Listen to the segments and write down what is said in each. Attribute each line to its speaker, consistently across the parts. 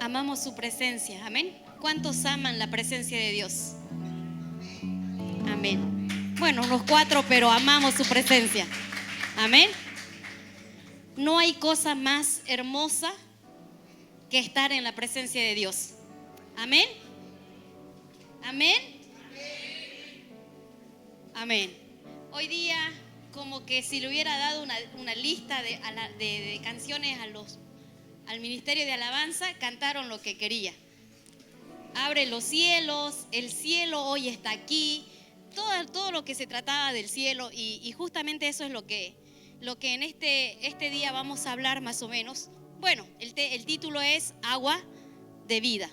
Speaker 1: amamos su presencia. Amén. ¿Cuántos aman la presencia de Dios? Amén. Bueno, unos 4, pero amamos su presencia. Amén. No hay cosa más hermosa que estar en la presencia de Dios. Amén. Amén. Amén. Hoy día, como que si le hubiera dado una lista de canciones al ministerio de alabanza, cantaron lo que quería. Abre los cielos, el cielo hoy está aquí, todo lo que se trataba del cielo, y justamente eso es lo que en este día vamos a hablar más o menos. Bueno, el título es Agua de Vida,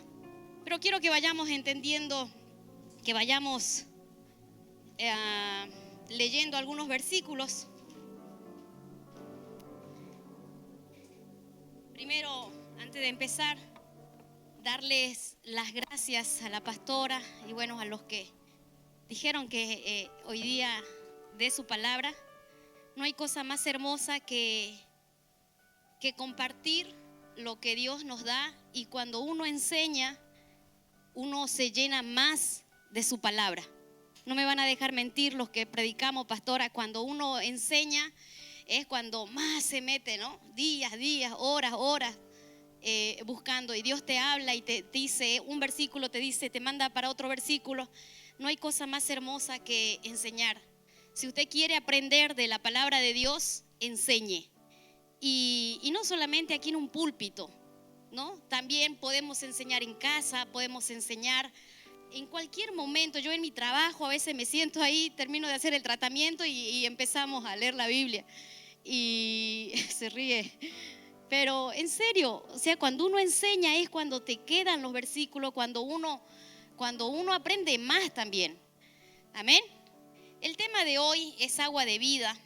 Speaker 1: pero quiero que vayamos entendiendo, que vayamos leyendo algunos versículos. Primero, antes de empezar, darles las gracias a la pastora y bueno, a los que dijeron que hoy día de su palabra. No hay cosa más hermosa que compartir lo que Dios nos da, y cuando uno enseña, uno se llena más de su palabra. No me van a dejar mentir los que predicamos, pastora, cuando uno enseña es cuando más se mete, ¿no? Días, horas, buscando, y Dios te habla y te dice un versículo, te manda para otro versículo. No hay cosa más hermosa que enseñar. Si usted quiere aprender de la palabra de Dios, enseñe. Y no solamente aquí en un púlpito, ¿no? También podemos enseñar en casa, podemos enseñar en cualquier momento. Yo en mi trabajo a veces me siento ahí, termino de hacer el tratamiento y empezamos a leer la Biblia. Y se ríe. Pero en serio, o sea, cuando uno enseña es cuando te quedan los versículos, cuando uno aprende más también. Amén. El tema de hoy es agua de vida.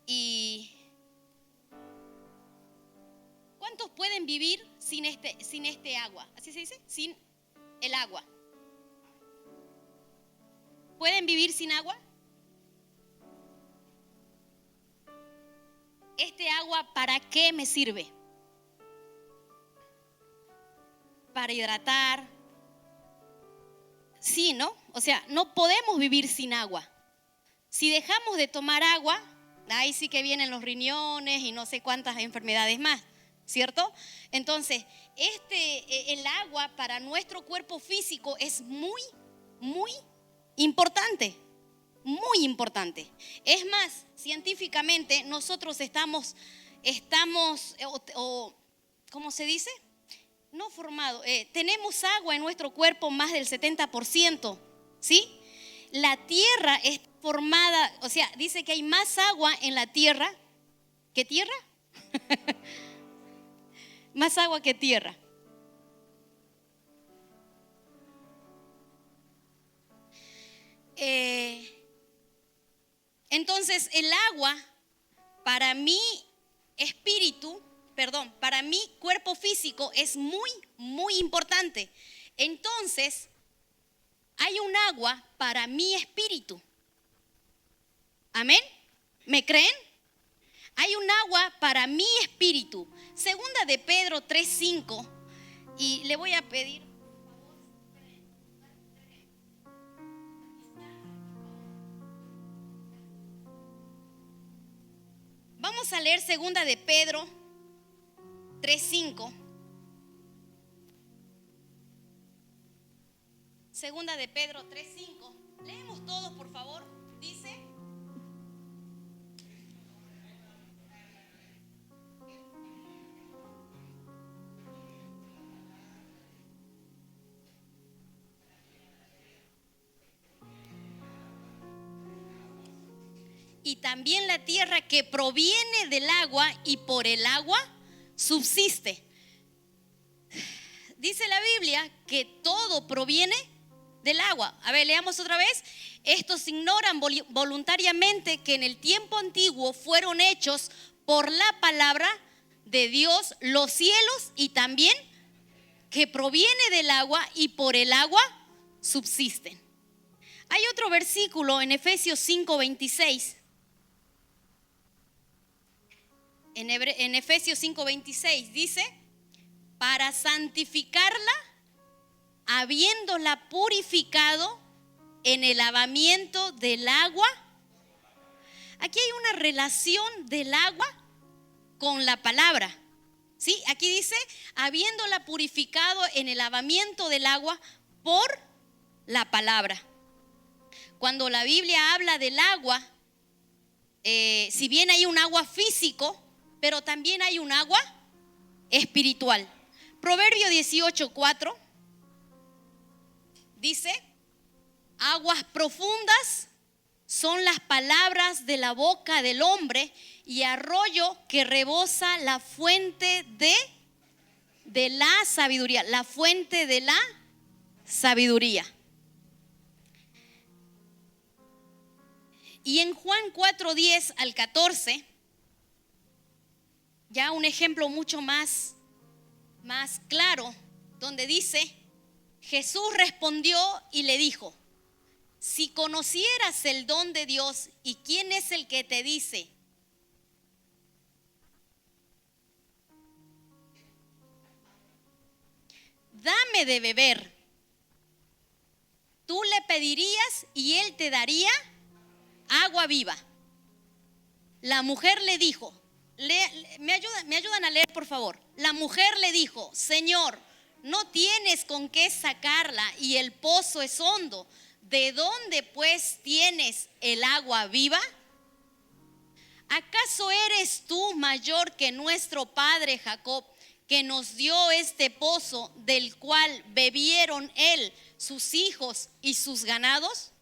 Speaker 1: Y ¿cuántos pueden vivir sin este agua? ¿Así se dice? Sin el agua. ¿Pueden vivir sin agua? ¿Este agua para qué me sirve? Para hidratar. Sí, ¿no? O sea, no podemos vivir sin agua. Si dejamos de tomar agua, ahí sí que vienen los riñones y no sé cuántas enfermedades más, ¿cierto? Entonces, el agua para nuestro cuerpo físico es muy, muy importante. Muy importante. Es más, científicamente nosotros estamos, ¿cómo se dice? No formado. Tenemos agua en nuestro cuerpo más del 70%, ¿sí? La tierra es formada, o sea, dice que hay más agua en la tierra. ¿Qué tierra? Más agua que tierra. Entonces el agua para mi para mi cuerpo físico es muy, muy importante. Entonces hay un agua para mi espíritu. ¿Amén? ¿Me creen? Hay un agua para mi espíritu. Segunda de Pedro 3:5, y le voy a pedir. Vamos a leer segunda de Pedro 3:5. Segunda de Pedro 3:5. Leemos todos, por favor. Dice: y también la tierra que proviene del agua y por el agua subsiste. Dice la Biblia que todo proviene del agua. A ver, leamos otra vez. Estos ignoran voluntariamente que en el tiempo antiguo fueron hechos por la palabra de Dios los cielos, y también que proviene del agua y por el agua subsisten. Hay otro versículo en Efesios 5:26. En Efesios 5:26 dice: para santificarla, habiéndola purificado en el lavamiento del agua. Aquí hay una relación del agua con la palabra. ¿Sí? Aquí dice, habiéndola purificado en el lavamiento del agua por la palabra. Cuando la Biblia habla del agua, si bien hay un agua físico, pero también hay un agua espiritual. Proverbio 18:4 dice, aguas profundas son las palabras de la boca del hombre, y arroyo que rebosa la fuente de la sabiduría, la fuente de la sabiduría. Y en Juan 4:10 al 14, ya un ejemplo mucho más claro, donde dice, Jesús respondió y le dijo, si conocieras el don de Dios y quién es el que te dice, dame de beber, tú le pedirías y él te daría agua viva. La mujer le dijo, ¿me ayudan a leer, por favor? La mujer le dijo, Señor, no tienes con qué sacarla y el pozo es hondo. ¿De dónde pues tienes el agua viva? ¿Acaso eres tú mayor que nuestro padre Jacob, que nos dio este pozo del cual bebieron él, sus hijos y sus ganados?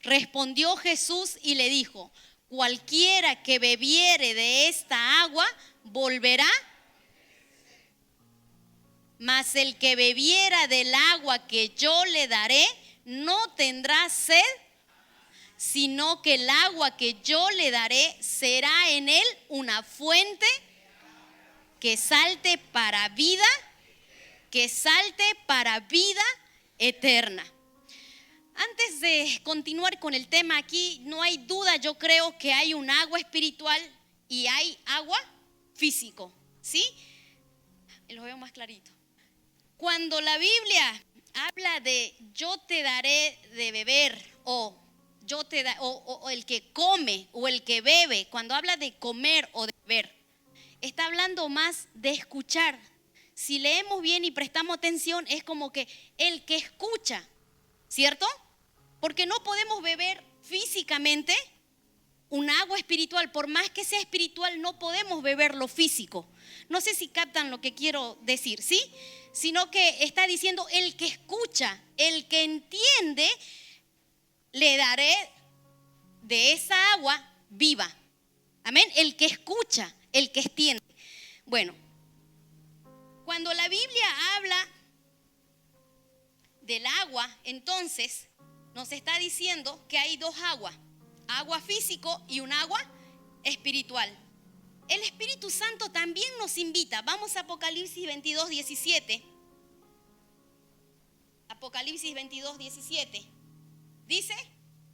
Speaker 1: Respondió Jesús y le dijo, cualquiera que bebiere de esta agua volverá, mas el que bebiera del agua que yo le daré no tendrá sed, sino que el agua que yo le daré será en él una fuente que salte para vida eterna. Antes de continuar con el tema aquí, no hay duda, yo creo que hay un agua espiritual y hay agua físico, ¿sí? Lo veo más clarito. Cuando la Biblia habla de yo te daré de beber o el que come o el que bebe, cuando habla de comer o de beber, está hablando más de escuchar. Si leemos bien y prestamos atención, es como que el que escucha, ¿cierto? Porque no podemos beber físicamente un agua espiritual. Por más que sea espiritual, no podemos beber lo físico. No sé si captan lo que quiero decir, ¿sí? Sino que está diciendo el que escucha, el que entiende, le daré de esa agua viva. Amén. El que escucha, el que entiende. Bueno, cuando la Biblia habla del agua, entonces nos está diciendo que hay dos aguas, agua físico y un agua espiritual. El Espíritu Santo también nos invita. Vamos a Apocalipsis 22:17. Apocalipsis 22:17. Dice,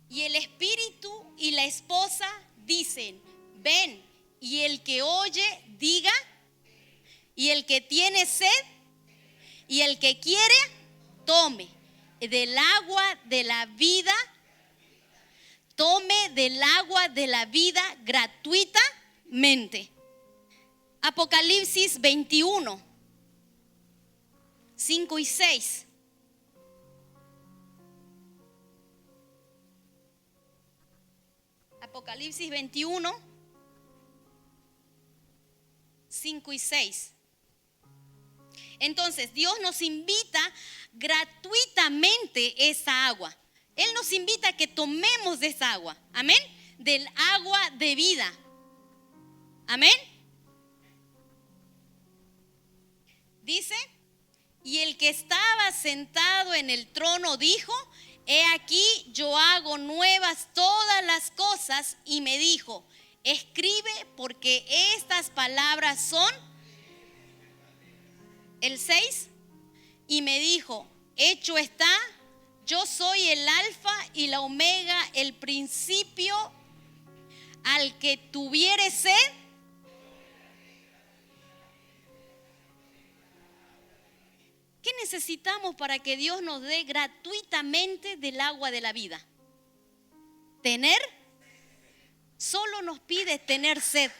Speaker 1: y el Espíritu y la esposa dicen, ven, y el que oye, diga, y el que tiene sed, y el que quiere, tome del agua de la vida, tome del agua de la vida gratuitamente. Apocalipsis 21, 5 y 6. Apocalipsis 21, 5 y 6. Entonces, Dios nos invita gratuitamente esa agua. Él nos invita a que tomemos de esa agua. Amén. Del agua de vida. Amén. Dice, y el que estaba sentado en el trono dijo, he aquí yo hago nuevas todas las cosas, y me dijo, escribe porque estas palabras son, el 6, y me dijo, hecho está, yo soy el alfa y la omega, el principio. Al que tuviere sed, necesitamos para que Dios nos dé gratuitamente del agua de la vida? Tener, solo nos pide tener sed.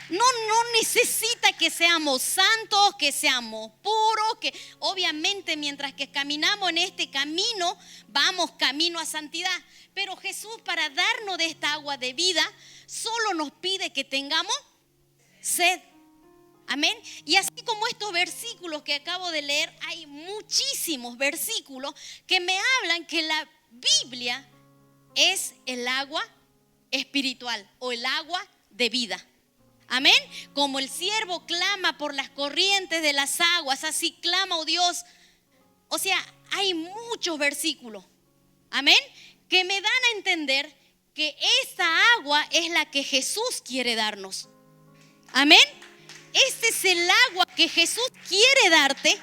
Speaker 1: No necesita que seamos santos, que seamos puros, que obviamente mientras que caminamos en este camino, vamos camino a santidad. Pero Jesús, para darnos de esta agua de vida, solo nos pide que tengamos sed. Amén. Y así como estos versículos que acabo de leer, hay muchísimos versículos que me hablan que la Biblia es el agua espiritual o el agua de vida. Amén. Como el siervo clama por las corrientes de las aguas, así clama, oh Dios. O sea, hay muchos versículos, amén, que me dan a entender que esta agua es la que Jesús quiere darnos. Amén. Este es el agua que Jesús quiere darte.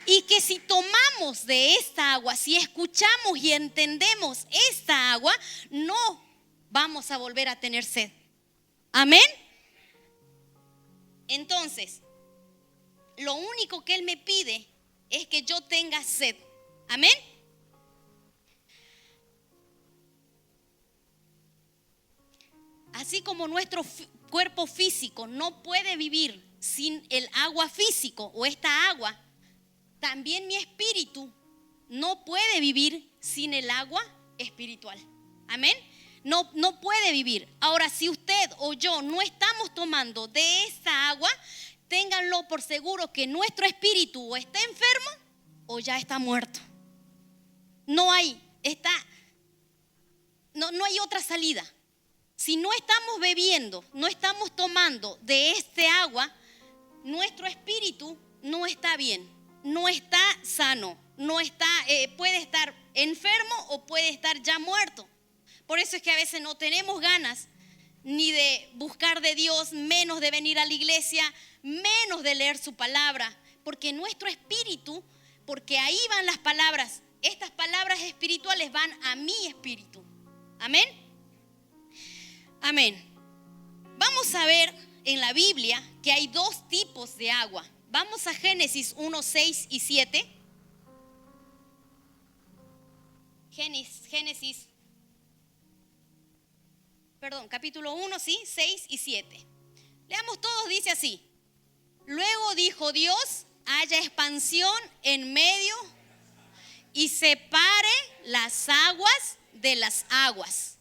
Speaker 1: Y que si tomamos de esta agua, si escuchamos y entendemos esta agua, no vamos a volver a tener sed. Amén. Entonces, lo único que Él me pide es que yo tenga sed. Amén. Así como nuestro cuerpo físico no puede vivir sin el agua físico o esta agua, también mi espíritu no puede vivir sin el agua espiritual. Amén. No puede vivir. Ahora, si usted o yo no estamos tomando de esta agua, ténganlo por seguro que nuestro espíritu o está enfermo o ya está muerto. No hay otra salida. Si no estamos bebiendo, no estamos tomando de este agua, nuestro espíritu no está bien, no está sano, puede estar enfermo o puede estar ya muerto. Por eso es que a veces no tenemos ganas ni de buscar de Dios, menos de venir a la iglesia, menos de leer su palabra, porque nuestro espíritu, porque ahí van las palabras, estas palabras espirituales van a mi espíritu. Amén. Amén. Vamos a ver en la Biblia que hay dos tipos de agua. Vamos a Génesis 1, 6 y 7. Capítulo 1, sí, 6 y 7. Leamos todos, dice así. Luego dijo Dios, haya expansión en medio y separe las aguas de las aguas.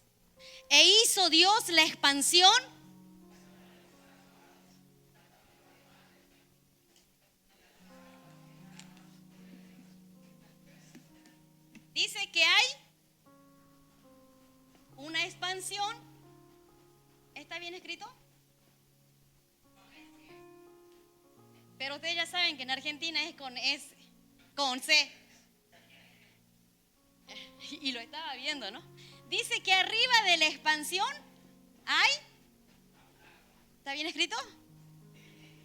Speaker 1: E hizo Dios la expansión. Dice que hay una expansión. ¿Está bien escrito? Pero ustedes ya saben que en Argentina es con S, con C. Y lo estaba viendo, ¿no? Dice que arriba de la expansión hay. ¿Está bien escrito?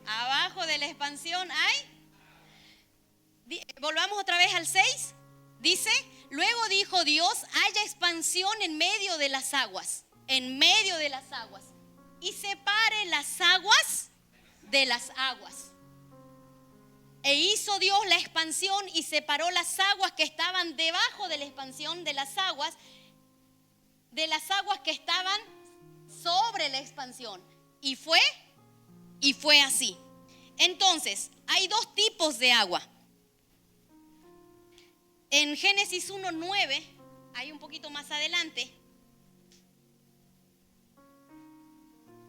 Speaker 1: Abajo de la expansión hay. Volvamos otra vez al 6. Dice, luego dijo Dios, haya expansión en medio de las aguas. En medio de las aguas. Y separe las aguas de las aguas. E hizo Dios la expansión y separó las aguas que estaban debajo de la expansión de las aguas que estaban sobre la expansión. Y fue así. Entonces, hay dos tipos de agua. En Génesis 1:9, hay un poquito más adelante,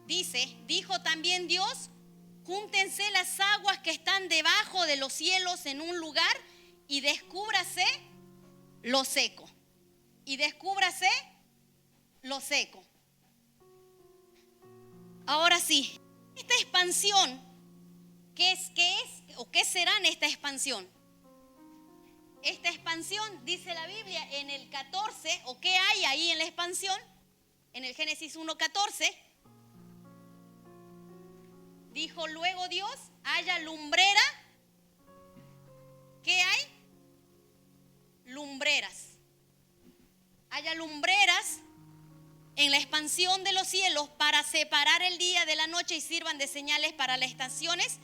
Speaker 1: dice, dijo también Dios, júntense las aguas que están debajo de los cielos en un lugar y descúbrase lo seco. Y descúbrase lo seco. Ahora sí, esta expansión, ¿qué es o qué será en esta expansión? Esta expansión, dice la Biblia en el 14, o qué hay ahí en la expansión, en el Génesis 1:14, dijo luego Dios, haya lumbrera. ¿Qué hay? Lumbreras. Haya lumbreras en la expansión de los cielos para separar el día de la noche y sirvan de señales para las estaciones,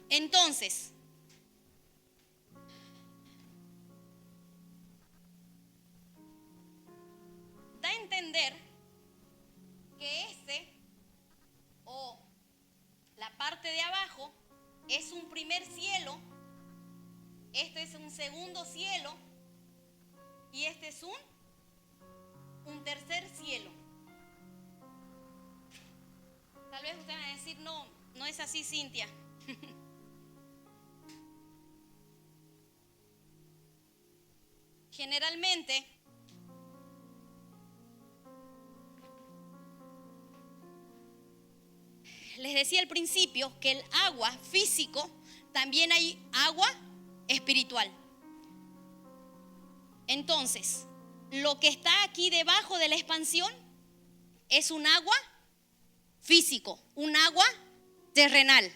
Speaker 1: Entonces, da a entender que o la parte de abajo es un primer cielo, este es un segundo cielo y este es un tercer cielo. Tal vez ustedes van a decir, no es así, Cintia. Generalmente, les decía al principio que el agua físico, también hay agua espiritual. Entonces, lo que está aquí debajo de la expansión es un agua físico, un agua terrenal.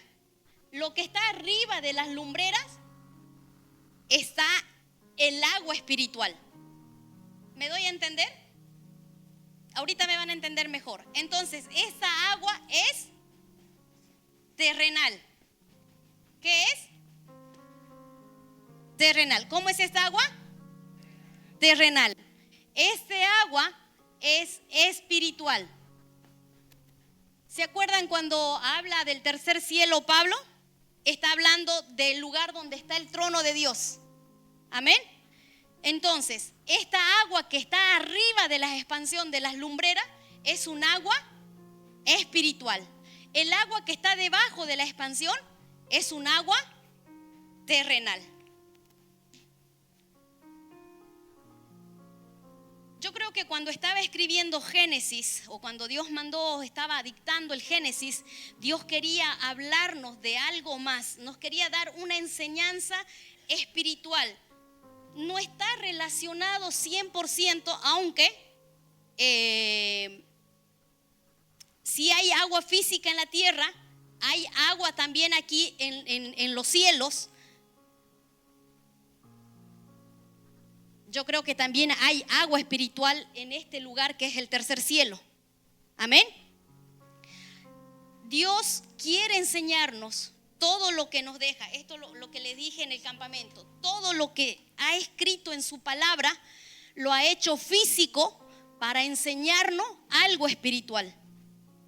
Speaker 1: Lo que está arriba de las lumbreras está el agua espiritual. ¿Me doy a entender? Ahorita me van a entender mejor. Entonces, esa agua es terrenal. ¿Qué es? Terrenal. ¿Cómo es esta agua? Terrenal. Este agua es espiritual. ¿Se acuerdan cuando habla del tercer cielo Pablo? Está hablando del lugar donde está el trono de Dios. Amén. Entonces, esta agua que está arriba de la expansión de las lumbreras es un agua espiritual. El agua que está debajo de la expansión es un agua terrenal. Yo creo que cuando estaba escribiendo Génesis, o cuando Dios estaba dictando el Génesis, Dios quería hablarnos de algo más, nos quería dar una enseñanza espiritual. No está relacionado 100%, aunque si hay agua física en la tierra, hay agua también aquí en los cielos. Yo creo que también hay agua espiritual en este lugar que es el tercer cielo. Amén. Dios quiere enseñarnos todo lo que nos deja. Esto es lo que les dije en el campamento. Todo lo que ha escrito en su palabra lo ha hecho físico para enseñarnos algo espiritual.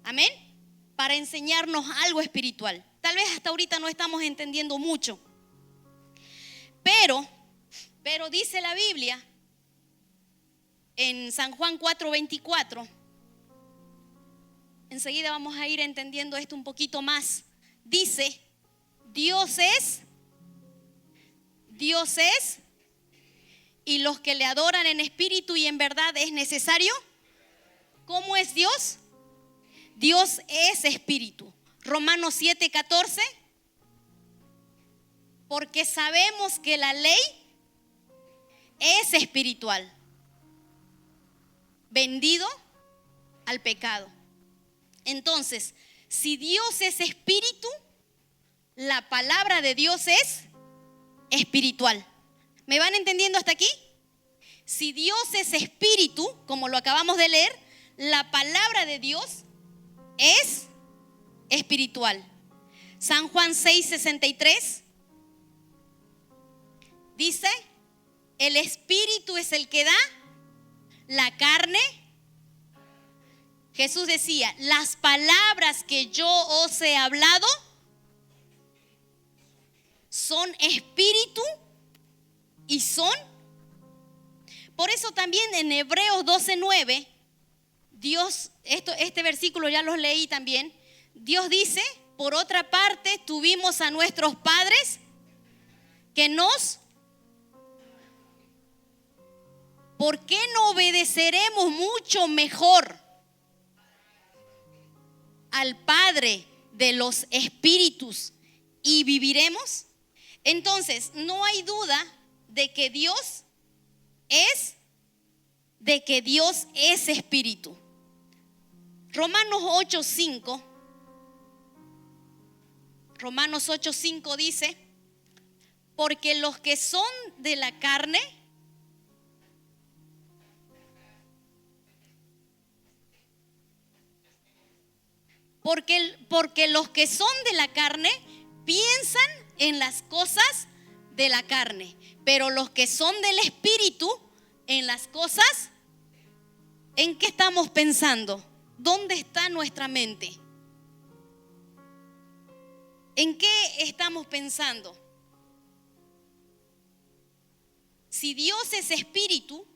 Speaker 1: Amén. Para enseñarnos algo espiritual. Tal vez hasta ahorita no estamos entendiendo mucho. Pero dice la Biblia en San Juan 4:24. Enseguida vamos a ir entendiendo esto un poquito más. Dice, Dios es, y los que le adoran en espíritu y en verdad es necesario. ¿Cómo es Dios? Dios es espíritu. Romanos 7:14. Porque sabemos que la ley es espiritual, vendido al pecado. Entonces, si Dios es espíritu, la palabra de Dios es espiritual. ¿Me van entendiendo hasta aquí? Si Dios es espíritu, como lo acabamos de leer, la palabra de Dios es espiritual. San Juan 6:63 dice, el espíritu es el que da, la carne. Jesús decía, las palabras que yo os he hablado son espíritu y son. Por eso también en Hebreos 12:9, Dios, este versículo ya los leí también. Dios dice, por otra parte, tuvimos a nuestros padres que nos. ¿Por qué no obedeceremos mucho mejor al Padre de los espíritus y viviremos? Entonces, no hay duda de que Dios es espíritu. Romanos 8:5 dice, porque los que son de la carne, porque los que son de la carne piensan en las cosas de la carne, pero los que son del Espíritu en las cosas. ¿En qué estamos pensando? ¿Dónde está nuestra mente? ¿En qué estamos pensando? Si Dios es espíritu,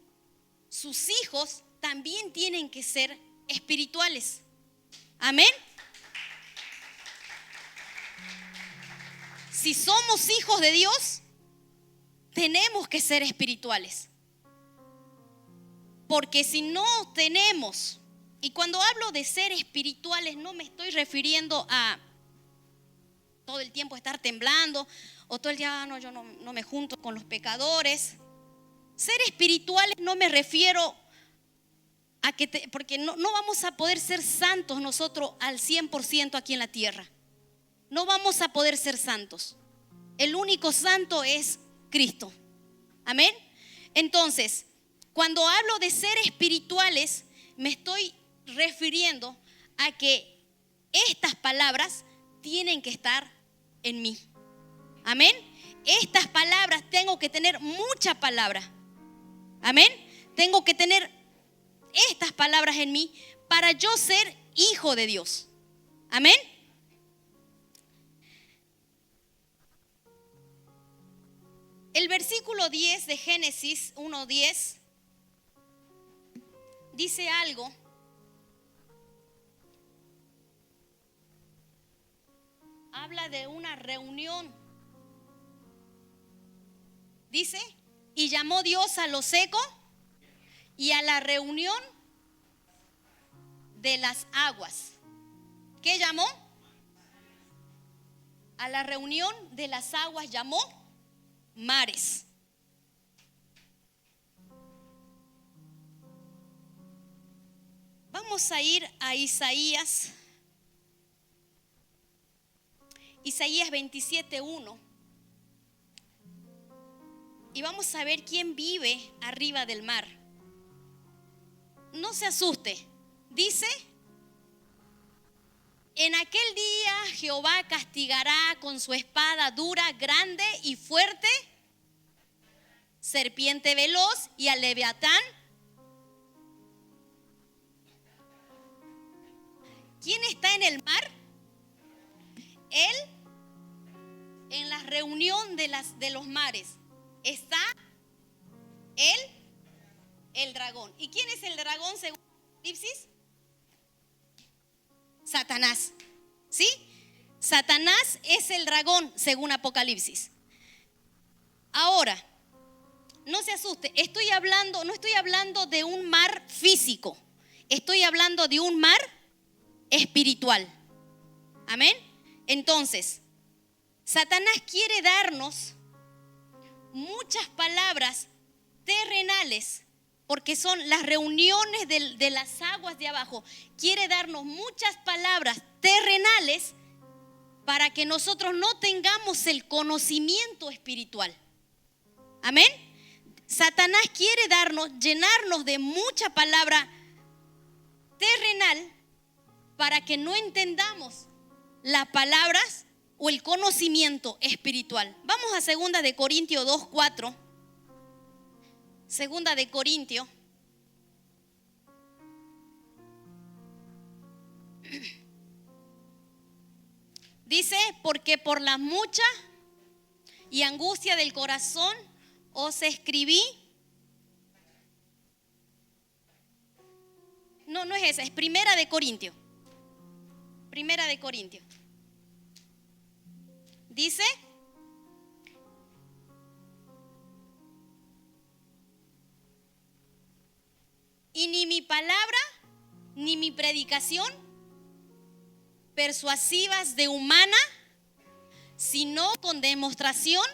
Speaker 1: sus hijos también tienen que ser espirituales. Amén. Si somos hijos de Dios, tenemos que ser espirituales. Porque si no tenemos, y cuando hablo de ser espirituales, no me estoy refiriendo a todo el tiempo estar temblando, o todo el día, no, yo no me junto con los pecadores. Ser espirituales no me refiero a que, porque no vamos a poder ser santos nosotros al 100% aquí en la tierra. No vamos a poder ser santos. El único santo es Cristo. Amén. Entonces, cuando hablo de ser espirituales, me estoy refiriendo a que estas palabras tienen que estar en mí. Amén. Estas palabras, tengo que tener mucha palabra. Amén. Tengo que tener estas palabras en mí para yo ser hijo de Dios. Amén. El versículo 10 de Génesis 1:10 dice algo. Habla de una reunión. Dice, y llamó Dios a lo seco y a la reunión de las aguas. ¿Qué llamó? A la reunión de las aguas llamó mares. Vamos a ir a Isaías 27:1. Y vamos a ver quién vive arriba del mar. No se asuste. Dice, en aquel día Jehová castigará con su espada dura, grande y fuerte, serpiente veloz, y al Leviatán. ¿Quién está en el mar? Él, en la reunión de los mares, está el dragón. ¿Y quién es el dragón según Apocalipsis? Satanás. ¿Sí? Satanás es el dragón según Apocalipsis. Ahora, no se asuste, no estoy hablando de un mar físico, estoy hablando de un mar espiritual. Amén. Entonces, Satanás quiere darnos muchas palabras terrenales, porque son las reuniones de las aguas de abajo. Quiere darnos muchas palabras terrenales para que nosotros no tengamos el conocimiento espiritual. Amén. Satanás quiere llenarnos de mucha palabra terrenal para que no entendamos las palabras o el conocimiento espiritual. Vamos a 2 de Corintios 2:4. 2 de Corintios. Dice, porque por la mucha y angustia del corazón os escribí. No es esa, es 1 de Corintios. 1 de Corintios. Dice, y ni mi palabra ni mi predicación persuasivas de humana, sino con demostración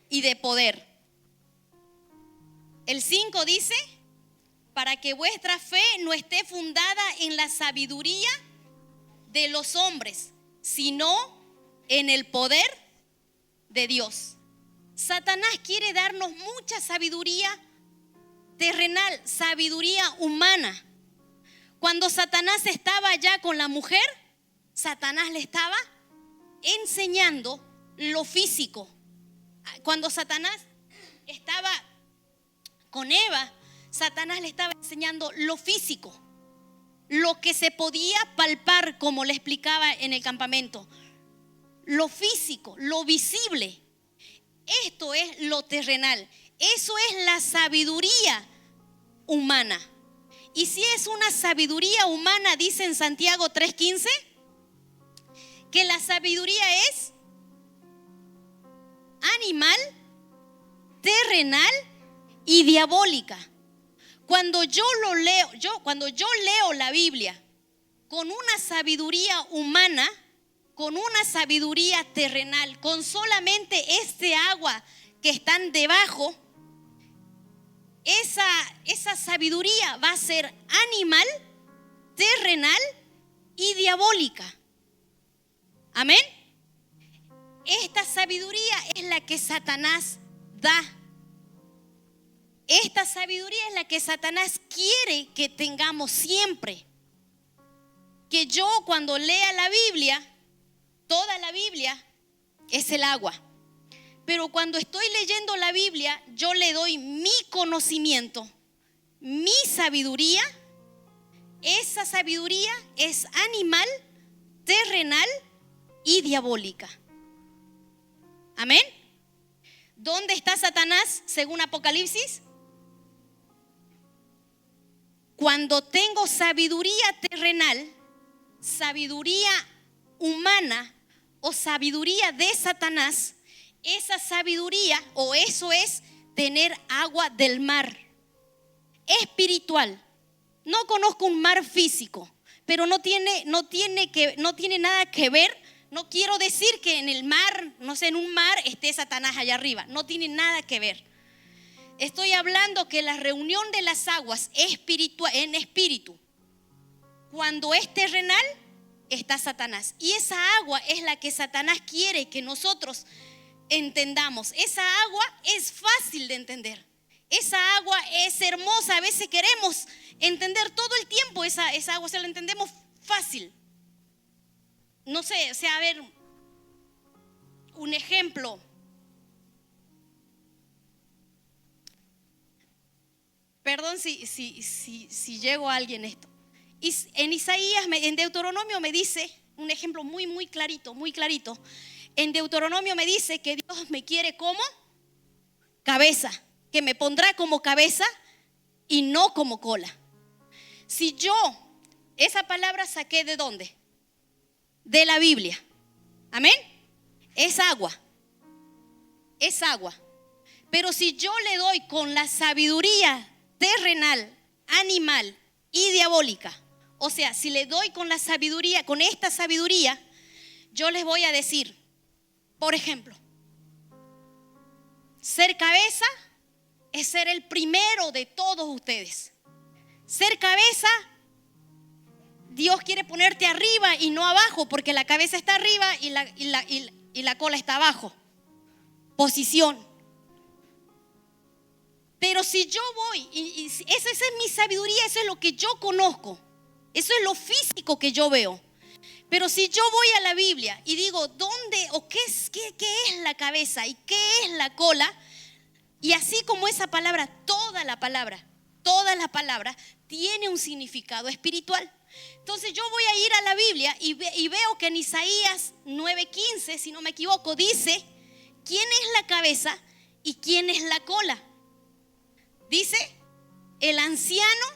Speaker 1: y de poder. El 5 dice, para que vuestra fe no esté fundada en la sabiduría de los hombres, sino en el poder de Dios. Satanás quiere darnos mucha sabiduría terrenal, sabiduría humana. Cuando Satanás estaba allá con la mujer, Satanás le estaba enseñando lo físico. Cuando Satanás estaba con Eva, Satanás le estaba enseñando lo físico, lo que se podía palpar, como le explicaba en el campamento. Lo físico, lo visible. Esto es lo terrenal. Eso es la sabiduría humana. Y si es una sabiduría humana, dice en Santiago 3:15, que la sabiduría es animal, terrenal y diabólica. Cuando yo leo la Biblia con una sabiduría humana, con una sabiduría terrenal, con solamente este agua que están debajo, esa sabiduría va a ser animal, terrenal y diabólica. Amén. Esta sabiduría es la que Satanás da. Esta sabiduría es la que Satanás quiere que tengamos siempre. Que yo, cuando lea la Biblia, toda la Biblia es el agua. Pero cuando estoy leyendo la Biblia, yo le doy mi conocimiento, mi sabiduría. Esa sabiduría es animal, terrenal y diabólica. Amén. ¿Dónde está Satanás según Apocalipsis? Cuando tengo sabiduría terrenal, sabiduría humana o sabiduría de Satanás, esa sabiduría o eso es tener agua del mar espiritual. No conozco un mar físico, pero no tiene nada que ver. No quiero decir que en el mar, no sé, en un mar esté Satanás allá arriba. No tiene nada que ver. Estoy hablando que la reunión de las aguas espiritual, en espíritu, cuando es terrenal, está Satanás. Y esa agua es la que Satanás quiere que nosotros entendamos. Esa agua es fácil de entender. Esa agua es hermosa. A veces queremos entender todo el tiempo esa agua, se la entendemos fácil. No sé, o sea, a ver, un ejemplo. Perdón si llego a alguien esto. En Isaías, en Deuteronomio me dice, un ejemplo muy clarito, muy clarito. En Deuteronomio me dice que Dios me quiere como cabeza, que me pondrá como cabeza y no como cola. Si yo esa palabra saqué ¿de dónde? De la Biblia. Amén. Es agua. Es agua. Pero si yo le doy con la sabiduría terrenal, animal y diabólica, o sea, si le doy con la sabiduría, con esta sabiduría, yo les voy a decir, por ejemplo, ser cabeza es ser el primero de todos ustedes. Ser cabeza, Dios quiere ponerte arriba y no abajo, porque la cabeza está arriba y la cola está abajo. Posición. Pero si yo voy, y esa es mi sabiduría, eso es lo que yo conozco, eso es lo físico que yo veo. Pero si yo voy a la Biblia y digo, ¿dónde o qué es la cabeza y qué es la cola? Y así como esa palabra, toda la palabra tiene un significado espiritual. Entonces yo voy a ir a la Biblia y veo que en Isaías 9:15, si no me equivoco, dice, ¿quién es la cabeza y quién es la cola? Dice, el anciano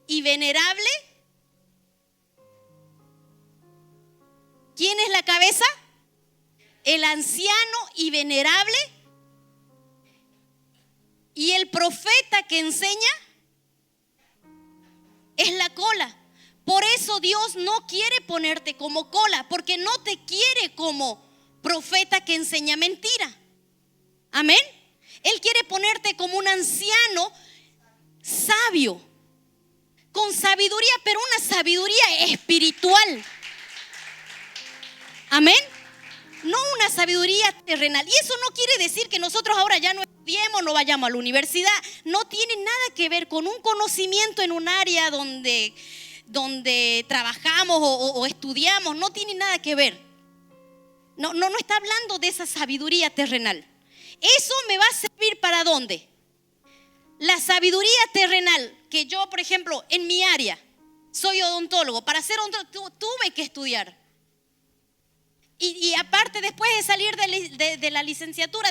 Speaker 1: y venerable. ¿Quién es la cabeza? El anciano y venerable. Y el profeta que enseña es la cola. Por eso Dios no quiere ponerte como cola, porque no te quiere como profeta que enseña mentira. Amén. Él quiere ponerte como un anciano sabio, con sabiduría, pero una sabiduría espiritual. Amén. No una sabiduría terrenal. Y eso no quiere decir que nosotros ahora ya no estudiemos, no vayamos a la universidad. No tiene nada que ver con un conocimiento en un área donde trabajamos o estudiamos. No tiene nada que ver. No está hablando de esa sabiduría terrenal. Eso me va a servir ¿para dónde? La sabiduría terrenal que yo, por ejemplo, en mi área, soy odontólogo. Para ser odontólogo tuve que estudiar. Y aparte, después de salir de la licenciatura,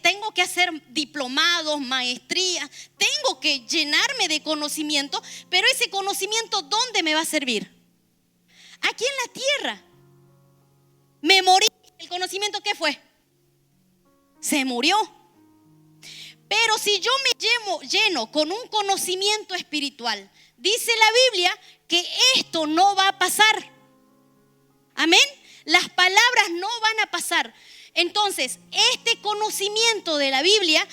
Speaker 1: tengo que hacer diplomados, maestrías, tengo que llenarme de conocimiento, pero ese conocimiento, ¿dónde me va a servir? Aquí en la tierra. Me morí, ¿el conocimiento qué fue? Se murió. Pero si yo me lleno con un conocimiento espiritual, dice la Biblia que esto no va a pasar. Amén. Las palabras no van a pasar. Entonces, este conocimiento de la Biblia,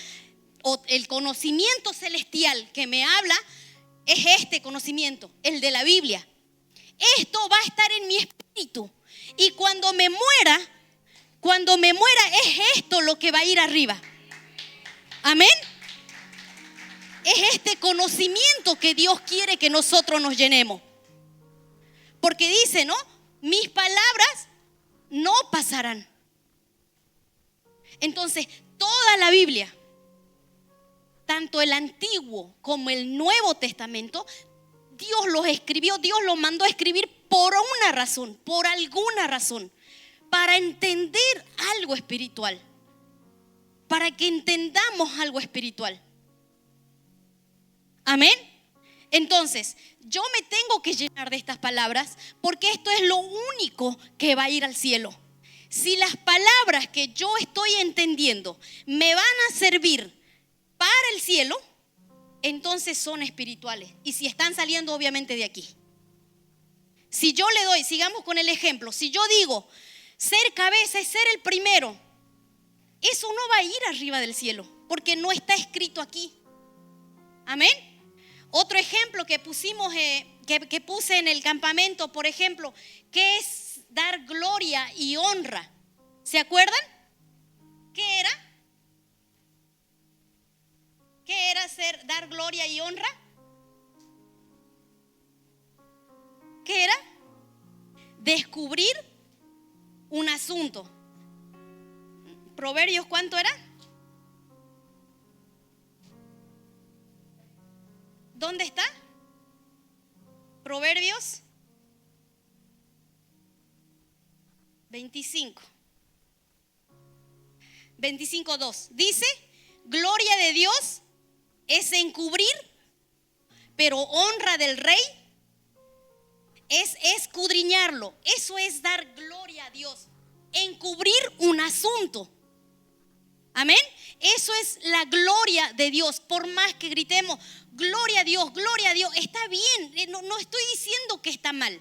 Speaker 1: o el conocimiento celestial que me habla, es este conocimiento, el de la Biblia. Esto va a estar en mi espíritu. Y cuando me muera, es esto lo que va a ir arriba. Amén. Es este conocimiento que Dios quiere que nosotros nos llenemos. Porque dice, ¿no? Mis palabras no pasarán. Entonces, toda la Biblia, tanto el Antiguo como el Nuevo Testamento, Dios los escribió, Dios los mandó a escribir por una razón, por alguna razón, para entender algo espiritual, para que entendamos algo espiritual. Amén. Entonces, yo me tengo que llenar de estas palabras porque esto es lo único que va a ir al cielo. Si las palabras que yo estoy entendiendo me van a servir para el cielo, entonces son espirituales. Y si están saliendo obviamente de aquí. Si yo le doy, sigamos con el ejemplo, si yo digo, ser cabeza es ser el primero, eso no va a ir arriba del cielo, porque no está escrito aquí. Amén. Otro ejemplo que pusimos, que puse en el campamento, por ejemplo, ¿qué es dar gloria y honra? ¿Se acuerdan? ¿Qué era? ¿Qué era dar gloria y honra? ¿Qué era? Descubrir un asunto. Proverbios, ¿cuánto era? ¿Dónde está? Proverbios 25. 25:2. Dice, gloria de Dios es encubrir, pero honra del rey es escudriñarlo. Eso es dar gloria a Dios. Encubrir un asunto. Amén. Eso es la gloria de Dios. Por más que gritemos, gloria a Dios, está bien. No estoy diciendo que está mal.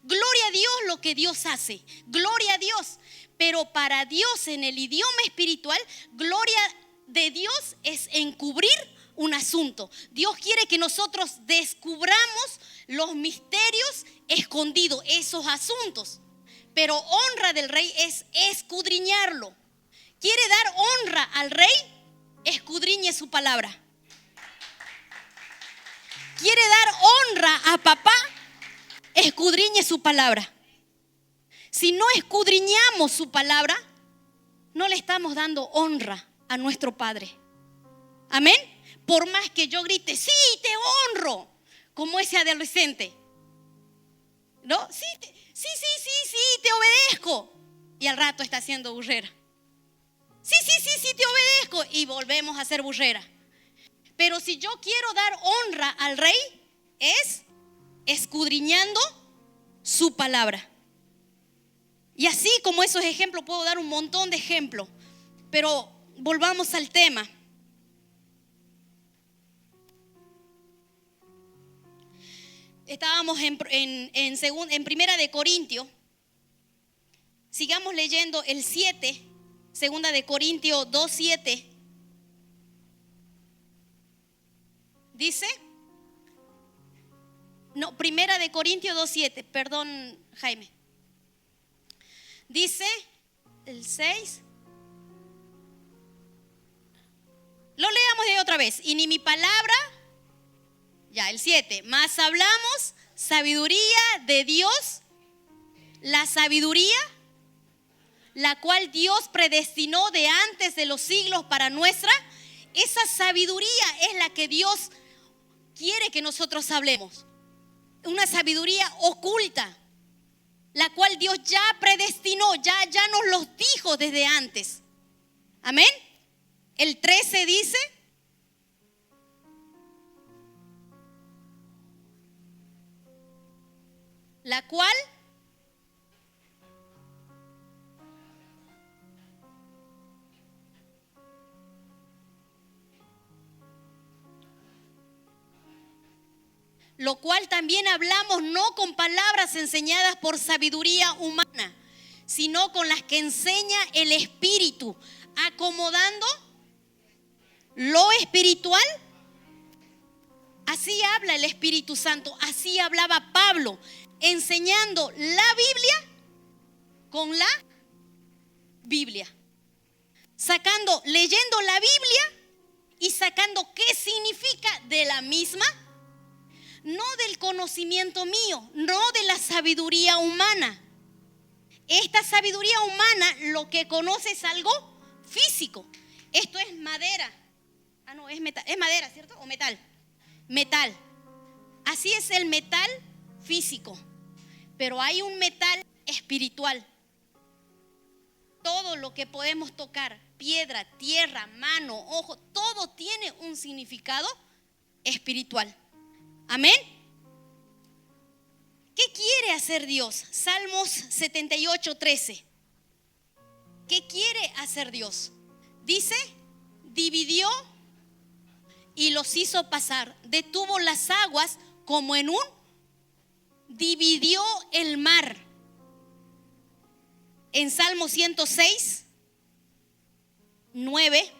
Speaker 1: Gloria a Dios lo que Dios hace. Gloria a Dios. Pero para Dios en el idioma espiritual, gloria de Dios es encubrir un asunto. Dios quiere que nosotros descubramos los misterios escondidos, esos asuntos. Pero honra del rey es escudriñarlo. ¿Quiere dar honra al rey? Escudriñe su palabra. ¿Quiere dar honra a papá? Escudriñe su palabra. Si no escudriñamos su palabra, no le estamos dando honra a nuestro Padre. Amén. Por más que yo grite, sí, te honro, como ese adolescente. ¿No? Sí, te obedezco. Y al rato está haciendo burrera. Sí, te obedezco. Y volvemos a hacer burrera. Pero si yo quiero dar honra al rey, es escudriñando su palabra. Y así como esos ejemplos, puedo dar un montón de ejemplos. Pero volvamos al tema. Estábamos en Primera de Corintios. Sigamos leyendo el 7. Segunda de Corintios 2:7. Dice. No, Primera de Corintios 2:7. Perdón, Jaime. Dice el 6. Lo leamos de otra vez. Y ni mi palabra. Ya, el 7. Más hablamos sabiduría de Dios. La sabiduría la cual Dios predestinó de antes de los siglos para nuestra. Esa sabiduría es la que Dios quiere que nosotros hablemos. Una sabiduría oculta, la cual Dios ya predestinó, ya nos los dijo desde antes. Amén. El 13 dice: la cual lo cual también hablamos no con palabras enseñadas por sabiduría humana, sino con las que enseña el Espíritu, acomodando lo espiritual. Así habla el Espíritu Santo, así hablaba Pablo, enseñando la Biblia con la Biblia, leyendo la Biblia y sacando qué significa de la misma. No del conocimiento mío, no de la sabiduría humana. Esta sabiduría humana lo que conoce es algo físico. Esto es madera. No, es metal. Es madera, ¿cierto? ¿O metal? Metal. Así es el metal físico. Pero hay un metal espiritual. Todo lo que podemos tocar, piedra, tierra, mano, ojo, todo tiene un significado espiritual. Amén. ¿Qué quiere hacer Dios? Salmos 78:13. ¿Qué quiere hacer Dios? Dice: dividió y los hizo pasar, detuvo las aguas como en un, dividió el mar. En Salmo 106:9.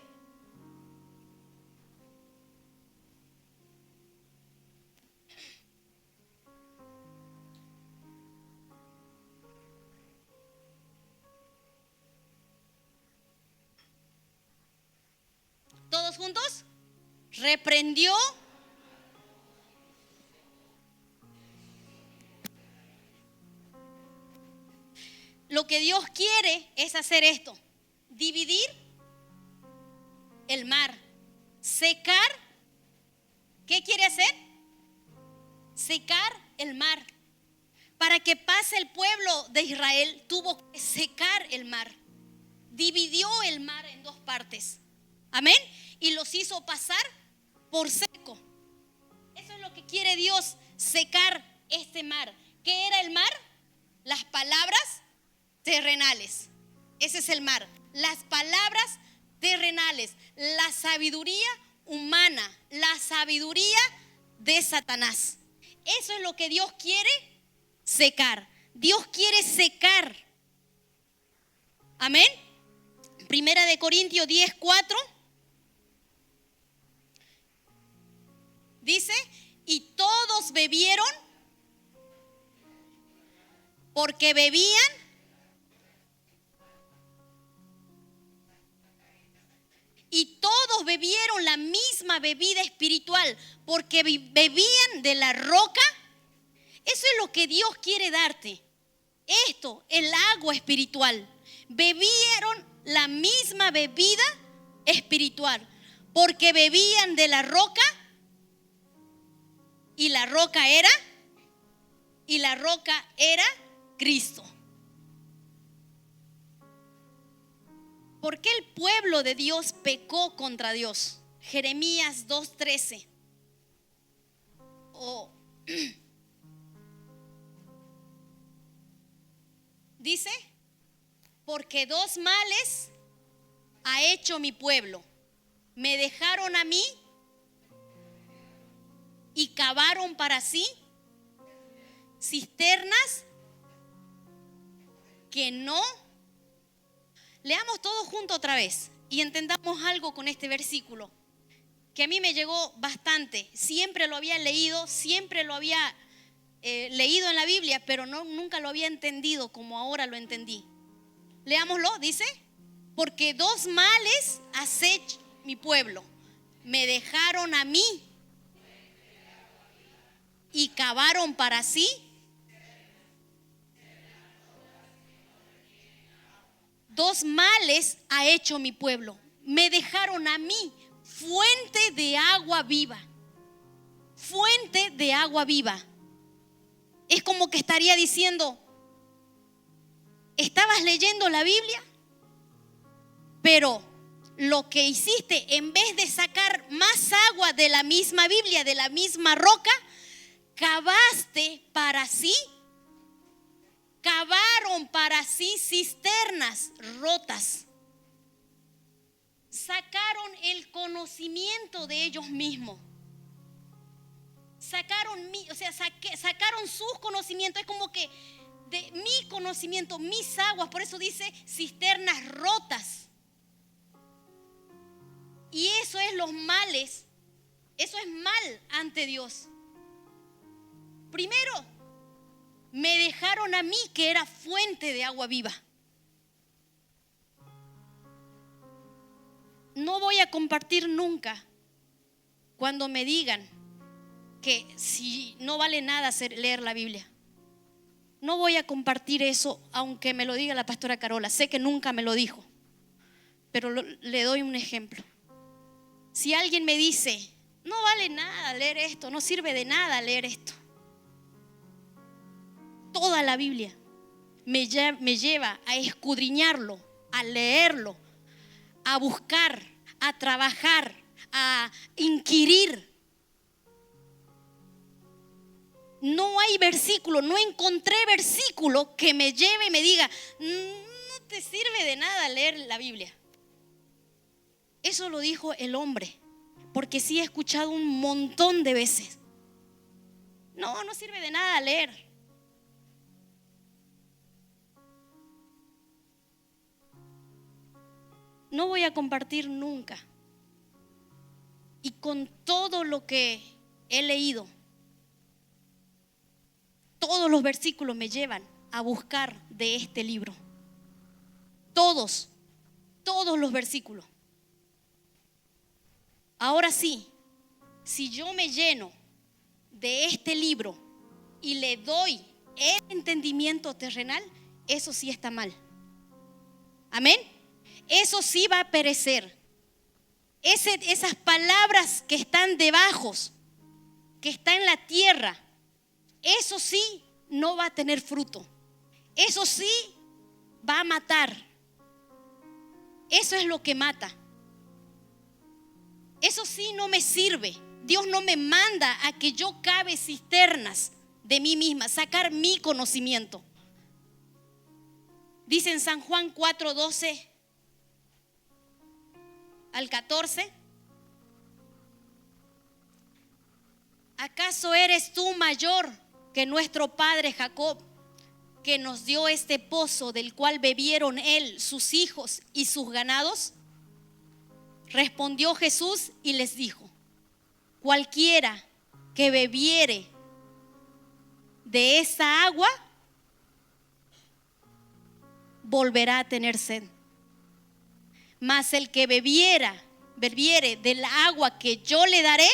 Speaker 1: Todos juntos. Reprendió lo que Dios quiere es hacer esto: dividir el mar, secar. ¿Qué quiere hacer? Secar el mar. Para que pase el pueblo de Israel tuvo que secar el mar. Dividió el mar en dos partes. Amén. Y los hizo pasar por seco. Eso es lo que quiere Dios, secar este mar. ¿Qué era el mar? Las palabras terrenales. Ese es el mar. Las palabras terrenales. La sabiduría humana. La sabiduría de Satanás. Eso es lo que Dios quiere secar. Dios quiere secar. Amén. Primera de Corintios 10:4. Dice: y todos bebieron porque bebían y todos bebieron la misma bebida espiritual porque bebían de la roca. Eso es lo que Dios quiere darte. Esto, el agua espiritual. Bebieron la misma bebida espiritual porque bebían de la roca. Y la roca era Cristo. ¿Por qué el pueblo de Dios pecó contra Dios? Jeremías 2:13. Dice: porque dos males ha hecho mi pueblo. Me dejaron a mí y cavaron para sí cisternas que no. Leamos todo junto otra vez y entendamos algo con este versículo que a mí me llegó bastante. Siempre lo había leído, siempre lo había leído en la Biblia, pero nunca lo había entendido como ahora lo entendí. Leámoslo, dice: porque dos males has hecho mi pueblo. Me dejaron a mí y cavaron para sí. 2 males ha hecho mi pueblo. Me dejaron a mí fuente de agua viva. Fuente de agua viva. Es como que estaría diciendo, estabas leyendo la Biblia, pero lo que hiciste, en vez de sacar más agua de la misma Biblia, de la misma roca, cavaste para sí, cavaron para sí cisternas rotas. Sacaron el conocimiento de ellos mismos. Sacaron sus conocimientos. Es como que de mi conocimiento, mis aguas, por eso dice cisternas rotas. Y eso es los males. Eso es mal ante Dios. Primero, me dejaron a mí, que era fuente de agua viva. No voy a compartir nunca cuando me digan que si no vale nada leer la Biblia. No voy a compartir eso, aunque me lo diga la pastora Carola. Sé que nunca me lo dijo, pero le doy un ejemplo. Si alguien me dice, no vale nada leer esto, no sirve de nada leer esto, toda la Biblia me lleva a escudriñarlo, a leerlo, a buscar, a trabajar, a inquirir. No hay versículo, no encontré versículo que me lleve y me diga, no te sirve de nada leer la Biblia. Eso lo dijo el hombre, porque sí he escuchado un montón de veces. No sirve de nada leer. No voy a compartir nunca. Y con todo lo que he leído, todos los versículos me llevan a buscar de este libro. Todos los versículos. Ahora sí, si yo me lleno de este libro y le doy el entendimiento terrenal, eso sí está mal. Amén. Eso sí va a perecer. Esas palabras que están debajo, que están en la tierra, eso sí no va a tener fruto. Eso sí va a matar. Eso es lo que mata. Eso sí no me sirve. Dios no me manda a que yo cave cisternas de mí misma, sacar mi conocimiento. Dice en San Juan 4:12 al 14: ¿acaso eres tú mayor que nuestro padre Jacob, que nos dio este pozo del cual bebieron él, sus hijos y sus ganados? Respondió Jesús y les dijo: cualquiera que bebiere de esa agua volverá a tener sed. Mas el que bebiere del agua que yo le daré,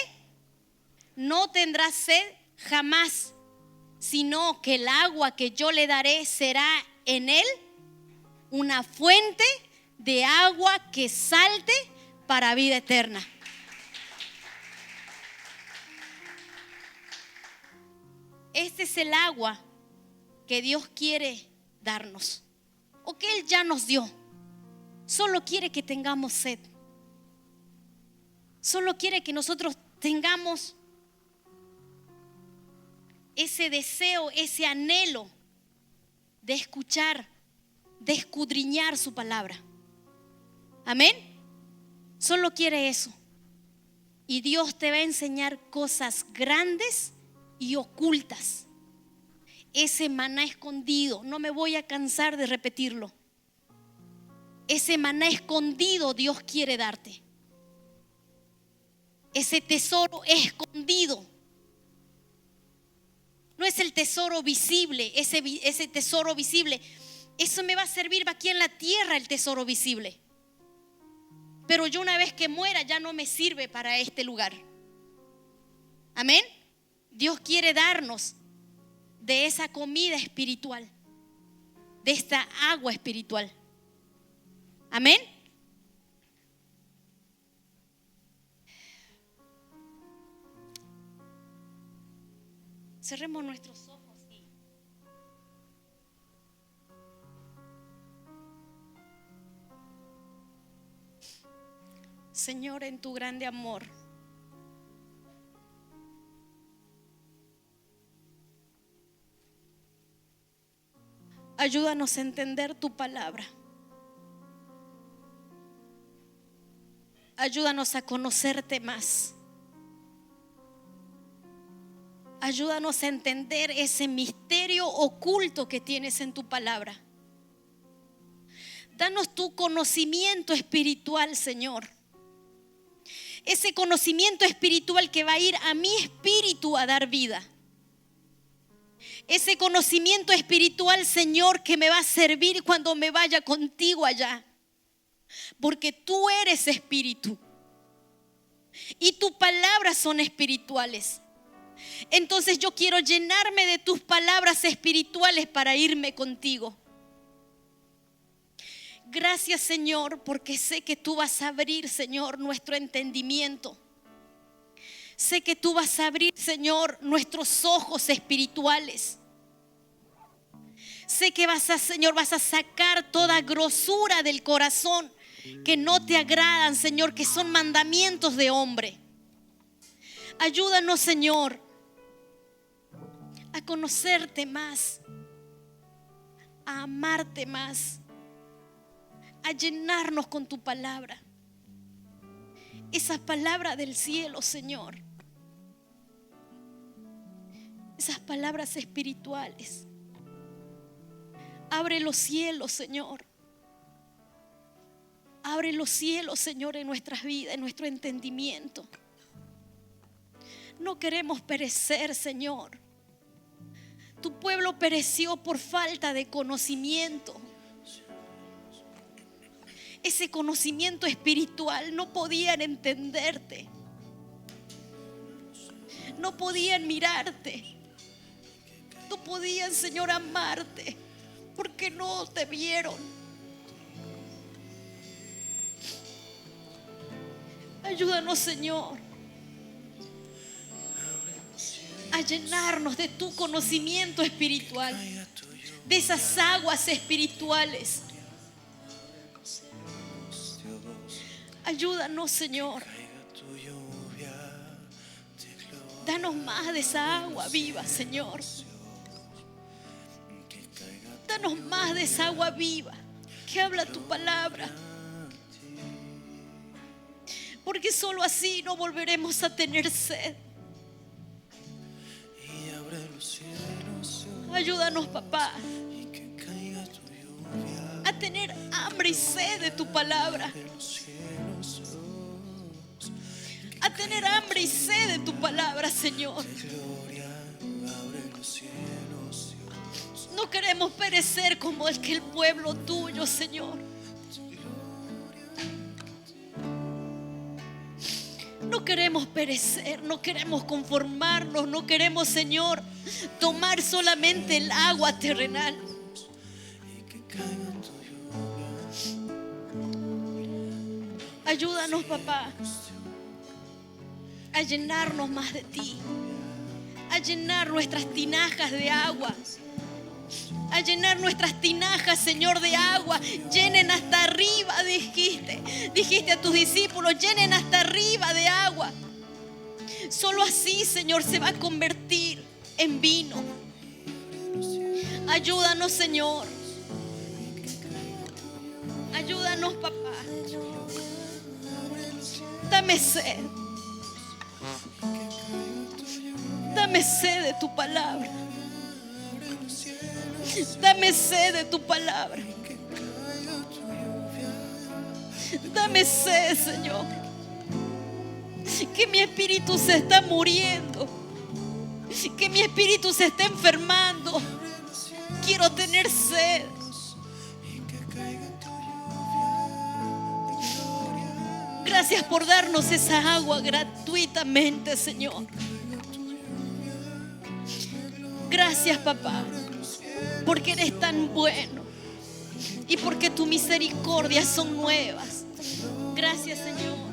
Speaker 1: no tendrá sed jamás, sino que el agua que yo le daré será en él una fuente de agua que salte para vida eterna. Este es el agua que Dios quiere darnos, o que Él ya nos dio. Solo quiere que tengamos sed. Solo quiere que nosotros tengamos ese deseo, ese anhelo de escuchar, de escudriñar su palabra. Amén. Solo quiere eso. Y Dios te va a enseñar cosas grandes y ocultas. Ese maná escondido, no me voy a cansar de repetirlo. Ese maná escondido Dios quiere darte. Ese tesoro escondido. No es el tesoro visible, ese tesoro visible. Eso me va a servir aquí en la tierra, el tesoro visible. Pero yo, una vez que muera, ya no me sirve para este lugar. Amén. Dios quiere darnos de esa comida espiritual, de esta agua espiritual. Amén. Cerremos nuestros ojos. Señor, en tu grande amor, ayúdanos a entender tu palabra. Ayúdanos a conocerte más. Ayúdanos a entender ese misterio oculto que tienes en tu palabra. Danos tu conocimiento espiritual, Señor. Ese conocimiento espiritual que va a ir a mi espíritu a dar vida. Ese conocimiento espiritual, Señor, que me va a servir cuando me vaya contigo allá. Porque tú eres espíritu. Y tus palabras son espirituales. Entonces yo quiero llenarme de tus palabras espirituales para irme contigo. Gracias, Señor, porque sé que tú vas a abrir, Señor, nuestro entendimiento. Sé que tú vas a abrir, Señor, nuestros ojos espirituales. Sé que Señor, vas a sacar toda grosura del corazón que no te agradan, Señor, que son mandamientos de hombre. Ayúdanos, Señor, a conocerte más, a amarte más, a llenarnos con tu palabra. Esa palabra del cielo, Señor. Esas palabras espirituales. Abre los cielos, Señor. Abre los cielos, Señor, en nuestras vidas, en nuestro entendimiento. No queremos perecer, Señor. Tu pueblo pereció por falta de conocimiento. Ese conocimiento espiritual, no podían entenderte. No podían mirarte. No podían, Señor, amarte, porque no te vieron. Ayúdanos, Señor, a llenarnos de tu conocimiento espiritual, de esas aguas espirituales. Ayúdanos, Señor. Danos más de esa agua viva, Señor. Danos más de esa agua viva que habla tu palabra. Porque solo así no volveremos a tener sed. Ayúdanos, papá, a tener hambre y sed de tu palabra. A tener hambre y sed de tu palabra, Señor. No queremos perecer como el pueblo tuyo, Señor. No queremos perecer, no queremos conformarnos, no queremos, Señor, tomar solamente el agua terrenal. Ayúdanos, papá, a llenarnos más de ti, a llenar nuestras tinajas de agua, a llenar nuestras tinajas, Señor, de agua. Llenen hasta arriba, dijiste a tus discípulos, llenen hasta arriba de agua. Solo así, Señor, se va a convertir en vino. Ayúdanos, Señor. Ayúdanos, papá. Dame sed. Dame sed de tu palabra. Dame sed de tu palabra. Dame sed, Señor. Que mi espíritu se está muriendo. Que mi espíritu se está enfermando. Quiero tener sed. Gracias por darnos esa agua gratuitamente, Señor. Gracias, papá, porque eres tan bueno.
Speaker 2: y porque tus misericordias son nuevas. Gracias, Señor.